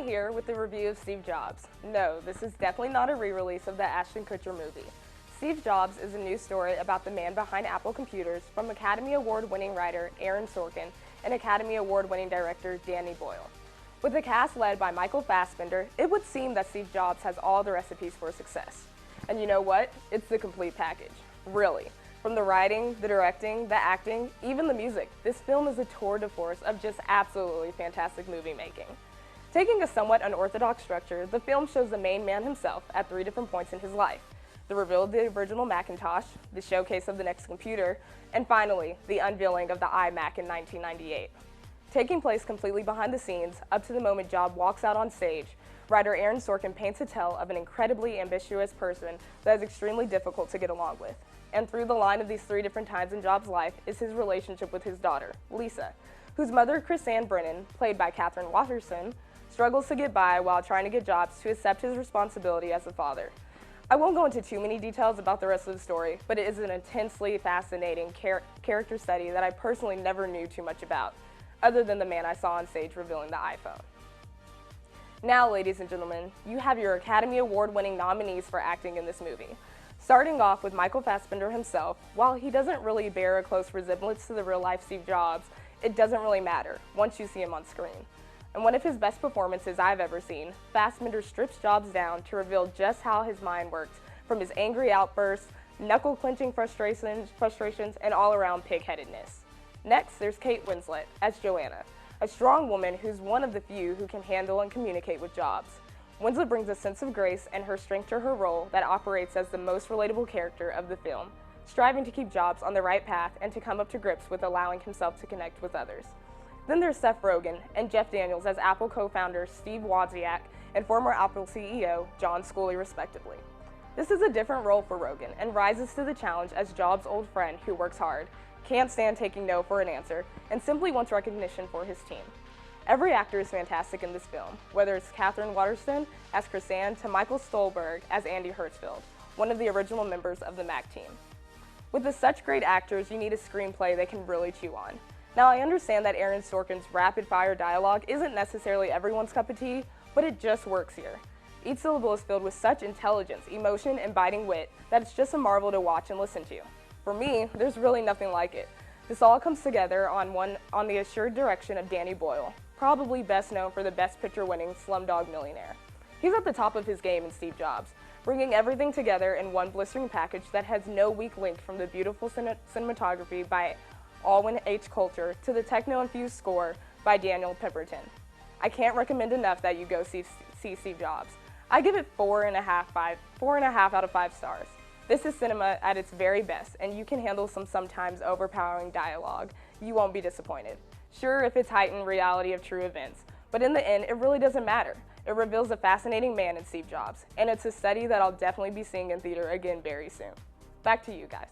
here with a review of Steve Jobs. No, this is definitely not a re-release of the Ashton Kutcher movie. Steve Jobs is a news story about the man behind Apple computers from Academy Award-winning writer Aaron Sorkin and Academy Award-winning director Danny Boyle. With a cast led by Michael Fassbender, it would seem that Steve Jobs has all the recipes for success. And you know what? It's the complete package. Really. From the writing, the directing, the acting, even the music, this film is a tour de force of just absolutely fantastic movie making. Taking a somewhat unorthodox structure, the film shows the main man himself at 3 different points in his life. The reveal of the original Macintosh, the showcase of the next computer, and finally, the unveiling of the iMac in 1998. Taking place completely behind the scenes, up to the moment Jobs walks out on stage, writer Aaron Sorkin paints a tale of an incredibly ambitious person that is extremely difficult to get along with. And through the line of these 3 different times in Jobs' life is his relationship with his daughter, Lisa, whose mother, Chrisanne Brennan, played by Katherine Waterston, struggles to get by while trying to get Jobs to accept his responsibility as a father. I won't go into too many details about the rest of the story, but it is an intensely fascinating character study that I personally never knew too much about, other than the man I saw on stage revealing the iPhone. Now, ladies and gentlemen, you have your Academy Award-winning nominees for acting in this movie. Starting off with Michael Fassbender himself, while he doesn't really bear a close resemblance to the real-life Steve Jobs, it doesn't really matter once you see him on screen. In one of his best performances I've ever seen, Fassbender strips Jobs down to reveal just how his mind works, from his angry outbursts, knuckle-clenching frustrations, and all-around pig-headedness. Next, there's Kate Winslet as Joanna, a strong woman who's one of the few who can handle and communicate with Jobs. Winslet brings a sense of grace and her strength to her role that operates as the most relatable character of the film, striving to keep Jobs on the right path and to come up to grips with allowing himself to connect with others. Then there's Seth Rogen and Jeff Daniels as Apple co-founder Steve Wozniak and former Apple CEO John Sculley, respectively. This is a different role for Rogen and rises to the challenge as Jobs' old friend who works hard, can't stand taking no for an answer, and simply wants recognition for his team. Every actor is fantastic in this film, whether it's Katherine Waterston as Chrisanne to Michael Stolberg as Andy Hertzfeld, one of the original members of the Mac team. With such great actors, you need a screenplay they can really chew on. Now, I understand that Aaron Sorkin's rapid-fire dialogue isn't necessarily everyone's cup of tea, but it just works here. Each syllable is filled with such intelligence, emotion, and biting wit that it's just a marvel to watch and listen to. For me, there's really nothing like it. This all comes together on the assured direction of Danny Boyle, probably best known for the Best Picture-winning Slumdog Millionaire. He's at the top of his game in Steve Jobs, bringing everything together in one blistering package that has no weak link from the beautiful cinematography by Alwyn H. Coulter to the techno-infused score by Daniel Pemberton. I can't recommend enough that you go see Steve Jobs. I give it 4.5 out of 5 stars. This is cinema at its very best, and you can handle some sometimes overpowering dialogue. You won't be disappointed. Sure, if it's heightened reality of true events, but in the end, it really doesn't matter. It reveals a fascinating man in Steve Jobs, and it's a study that I'll definitely be seeing in theater again very soon. Back to you guys.